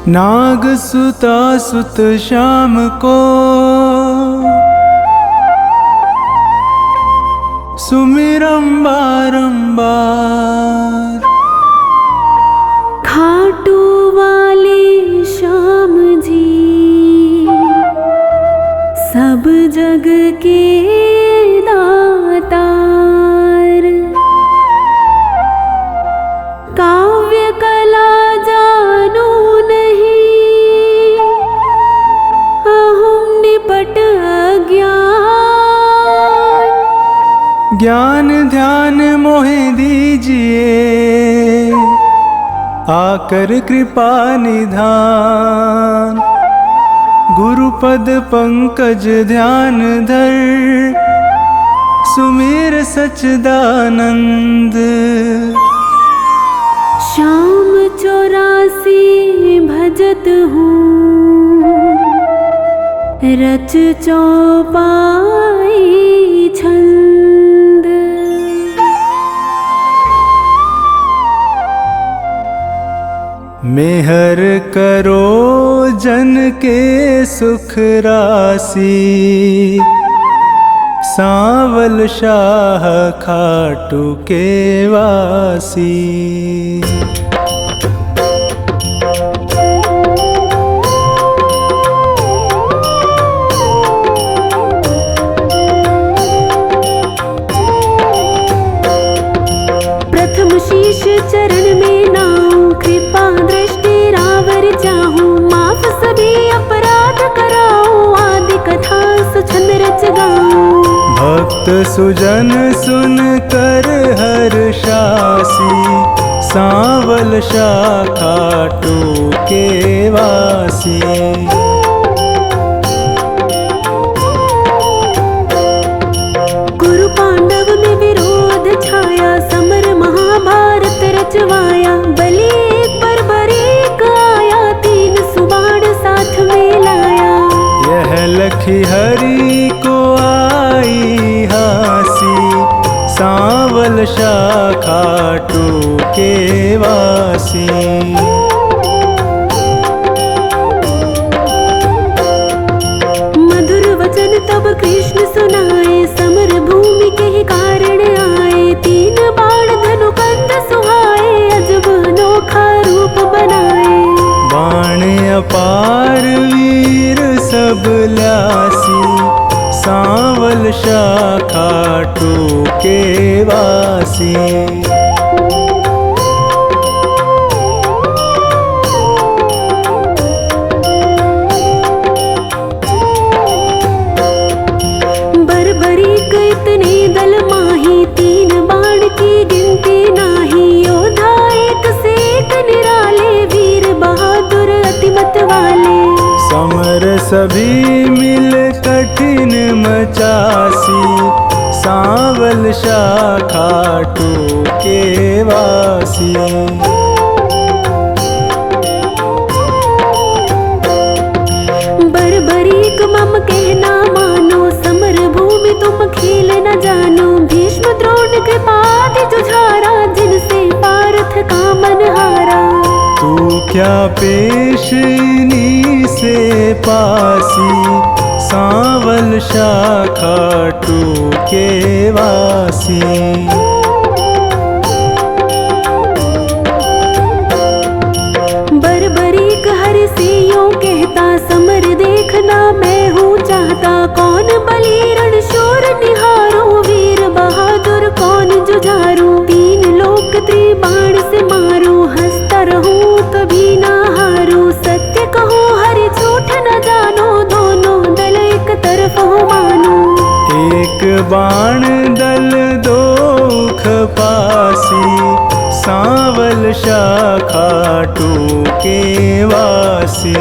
नाग सुता सुत श्याम को सुमिरम बारंबार। खाटू वाले श्याम जी सब जग के दातार। काव्य कला जानो नहीं अहम निपट अज्ञान। ज्ञान ध्यान मोहे दीजिए आकर कृपा निधान। गुरुपद पंकज ध्यान धर सुमिर सच्चिदानंद। श्याम 84 भजत हूँ रच चौपाई छंद। मेहर करो जन के सुख राशि सांवल शाह खाटू के वासी। प्रथम शीश चरण में नाऊं कृपा दृष्टि रावर चाहूं। माफ सभी अपराध कराऊं आदि कथा सुछंद रच गाऊं। भक्त सुजन सुन कर हर्षासी सांवल शाह खाटू के वासी। कुरु पांडव में विरोध छाया समर महाभारत रचवाया। बलि एक पर बरीक आया तीन सुबाण साथ में लाया। यह लखी हरि को आई हासी सांवल शाह खाटू के वासी। मधुर वचन तब कृष्ण सुनाए समर भूमि के ही कारण आए। तीन बाण धनु कंध सुहाए अजब अनोखा रूप बनाए। बाण अपार वीर सब ल्यासी सांवल शाह खाटू के वासी। बरबरीक इतने दल माही तीन बाण की गिनती नाही। योद्धा एक से एक निराले वीर बहादुर अतिमत वाले। समर सभी मिल कठिन मचासी सांवल शाह खाटू के वासी। बरबरीक मम कहना मानो समर भूमि तुम खेल न जानो। भीष्म द्रोण कृपादि जुझारा जिनसे पार्थ का मन हारा। तू क्या पेशनी से पासी सांवल शाह खाटू के वासी। बरबरीक हरि से यूं कहता समर देखना मैं हूँ चाहता। कौन बलि रण शूर निहारो वीर बहादुर कौन जुझारू। तीन लोक त्रिबाण से मारू हंसता रहूं कभी ना हारू। सत्य कहूँ हरि झूठ न जानो दोनों दल एक तरफ हो मानो। एक बाण दल दो खपासी सांवल शाह खाटू के वासी।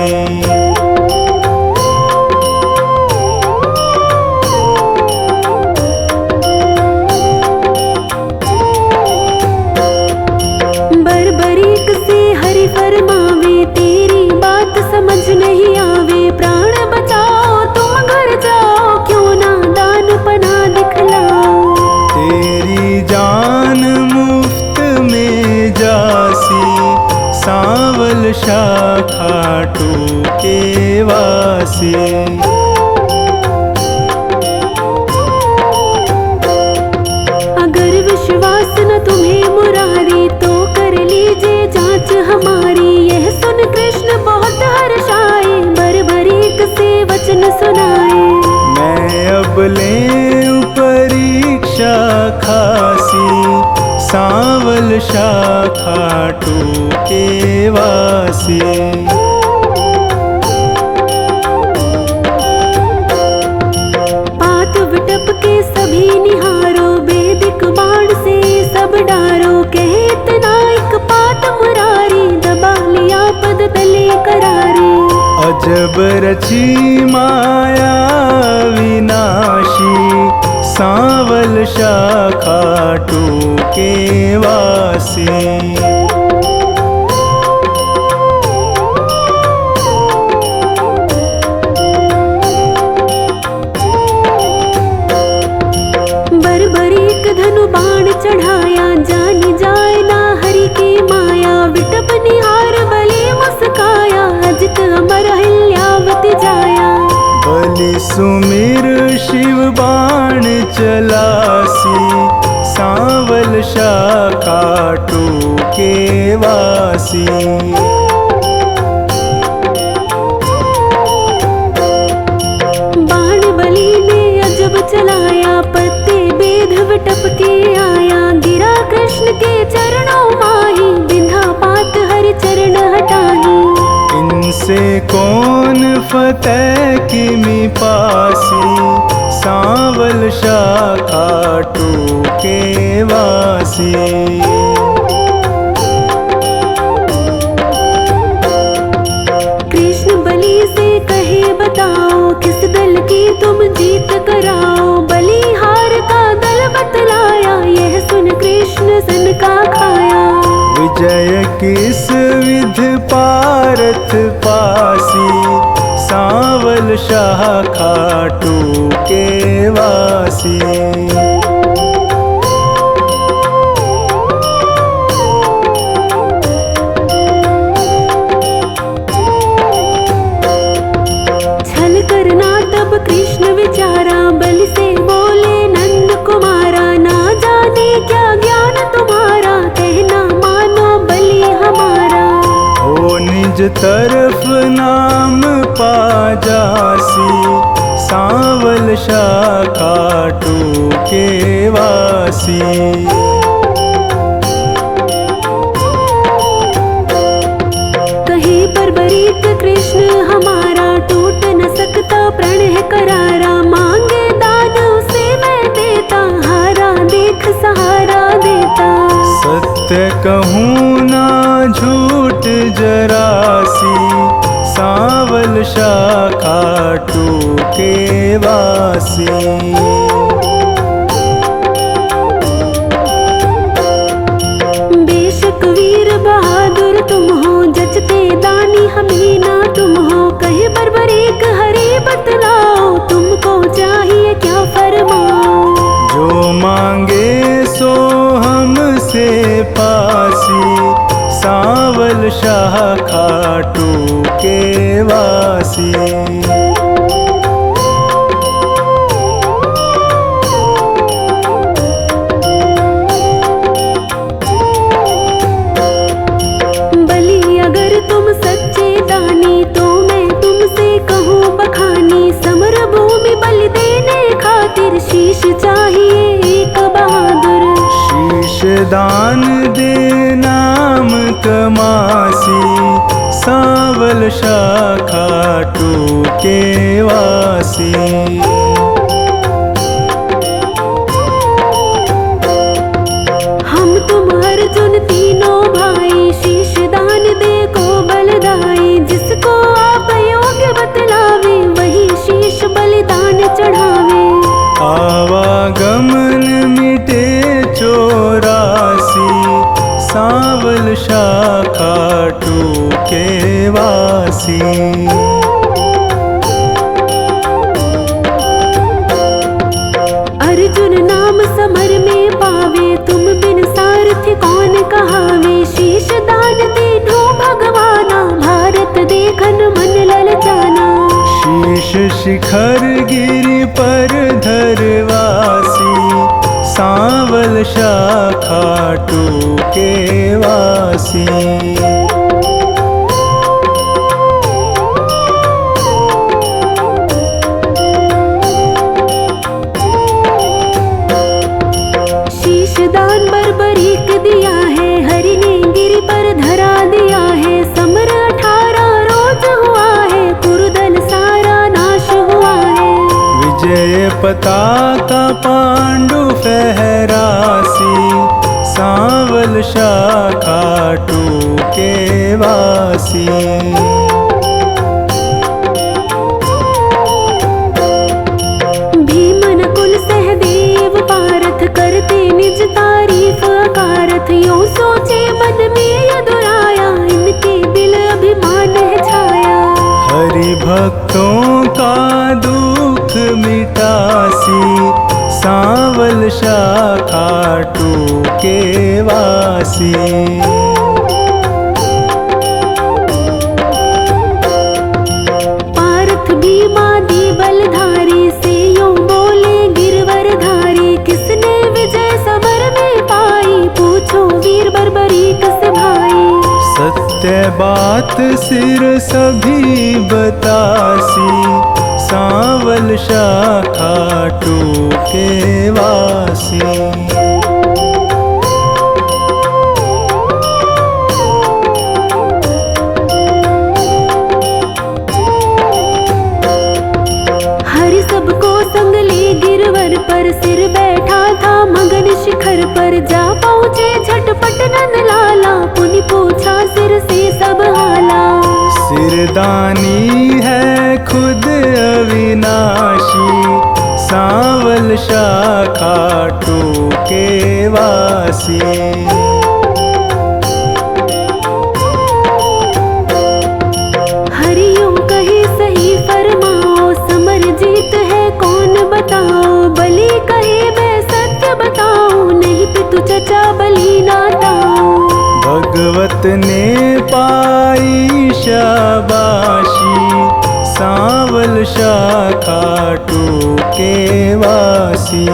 बरबरीक से हरि फरमावे तेरी बात समझ नहीं आवे। प्राण बचाओ तुम घर जाओ क्यों ना दान पना दिखलाओ। तेरी जान मुफ्त में जासी सांवल शाखा टूके वासी। अगर विश्वास न तुम्हें मुरारी तो कर लीजिए जांच हमारी। यह सुन कृष्ण बहुत हर्षाए, बरबरीक से वचन सुनाए। मैं अब लें परीक्षा खासी, सांवल शाखा टूके वासी। पात विटप के सभी निहारो, वैदिक बाण से सब डारो। कहे इतना एक पात मुरारी, दबा लिया पद तले करारे। अजब रची माया विनाशी, सांवल शाखा टूके वासी। बरबरीक धनु बाण चढ़ाया, जानी जाए ना हरि की माया। विटप निहार बलि मुस्काया, अजित अमर हिल्यावति जाया। बलि सुमिर शिव बाण चलासी, सांवल शाखा टूके वासी। बाण बलि ने अजब चलाया, पत्ते बेध विटप के आया। गिरा कृष्ण के चरणों माही, बिंधा पात हरि चरण हटाही। इनसे कौन फतेह किमि पासी, सांवल शाखा टूके वासी। कृष्ण बलि से कहे बताओ, किस दल की तुम जीत कराओ। बलिहार का दल बतलाया, यह सुन कृष्ण सन का खाया। विजय किस विध पारथ पासी, सांवल शाखा टूके वासी। छल करना तब कृष्ण विचारा, बलि से बोले नंद कुमारा। ना जाने क्या ज्ञान तुम्हारा, कहना मानो बलि हमारा। हो निज तरफ नाम पा जासी, सांवल शाखा टूके वासी। कहे बरबरीक कृष्ण हमारा, टूट न सकता प्रण है करारा। मांगे दान उसे मैं देता, हारा देख सहारा देता। सत्य कहूँ ना झूठ जरासी, सांवल शाखा टूके वासी। बेशक वीर बहादुर तुम हो, जचते दानी हमें ना तुम हो। कहे बरबरीक हरि बतलाओ, तुमको चाहिए क्या फरमाओ। जो मांगे सो हमसे पासी, सांवल शाखा टूके वासी। बलि अगर तुम सच्चे दानी, तो मैं तुमसे कहूँ बखानी। समर भूमि बलि देने खातिर, शीश चाहिए एक बहादुर। शीश दान दे नाम कमासी, सांवल शाखा टूके वासी। हम तुम अर्जुन तीनों भाई, शीश दान दे को बलदाई। जिसको आप योग्य बतलावे, वही शीश बलिदान चढ़ावे। आवागमन मिटे चौरासी, सांवल शाखा टूके वासी। अर्जुन नाम समर में पावे, तुम बिन सारथी कौन कहावे। शीश दान तीनों के वासी। दान बर्बरीक दिया है, हरि ने गिरि पर धरा दिया है। समर 18 रोज हुआ है, कुरुदल सारा नाश हुआ है। विजय पताका पांडु फहरासी, सांवल शाखा टूके वासी। करते निज तारीफ अकारथ, यूं सोचे मन में यदुराया, इनके दिल अभिमान है छाया। हरि भक्तों का दुख मिटासी, सांवल शाखा टूके वासी। पार्थ भीमादि बलधारी से यूं बोले गिरवर धारी, किसने विजय समर में पाई, पूछो वीर बर्बरीक से भाई। सत्य बात सिर सभी बतासी, सांवल शाखा टूके वासी। पर सिर बैठा था मगन शिखर पर, जा पहुँचे झटपट नंद लाला, पुनि पूछा सिर से सब हाला। सिरदानी है खुद अविनाशी, सांवल शाखा टूके वासी। हरियों कहे सही फरमाओ, समर जीत है कौन बताओ। बलि कहे मैं सत्य बताऊं, नहीं पितु चचा बलि नाताऊं। भगवत ने पाई शाबाशी, सांवल शाखा टूके वासी।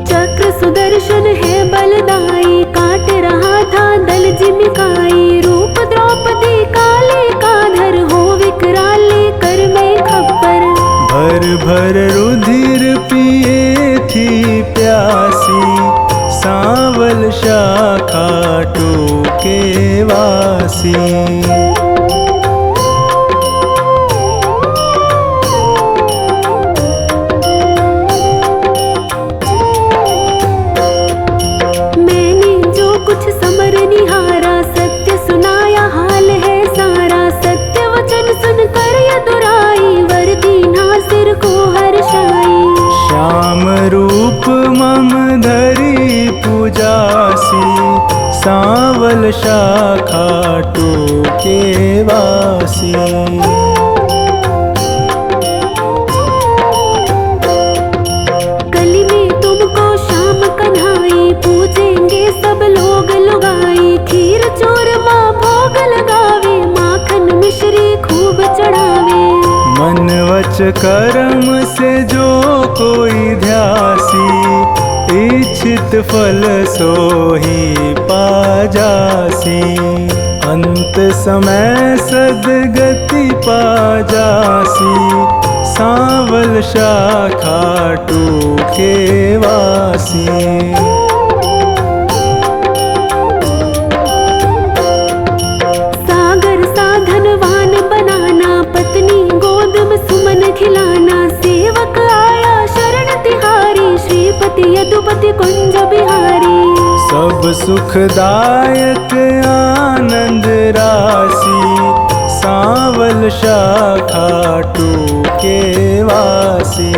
चक्र सुदर्शन है बलदाई, काट रहा था दल जिमिकाई। रूप द्रौपदी काले का धर, हो विकराले कर में खप्पर। भर भर रुधिर पिए थी प्यासी, सांवल शाखा टूके वासी। मैंने जो कुछ समर निहारा, सत्य सुनाया हाल है सारा। सत्य वचन सुनकर यदुराई, वर दीना सिर को हर्षाई। श्याम रूप मम धरी पूजासी, सांवल शाखा टूके वासी। कली में तुमको श्याम कन्हाई, पूजेंगे सब लोग लुगाई। खीर चूरमा भोग लगावे, माखन मिश्री खूब चढ़ावे। मन वच कर्म से जो कोई ध्यासी, इच्छित फल सोही पाजासी। अंत समय सदगति पाजासी, सांवल शाखा टूके वासी। सागर साधनवान बनाना, पत्नी गोद में सुमन खिलाना। सेवक आया शरण तिहारी, श्रीपति यदुपति कुंज बिहारी। सब सुखदायक आनंद राशि, सांवल शाखा टूके वासी।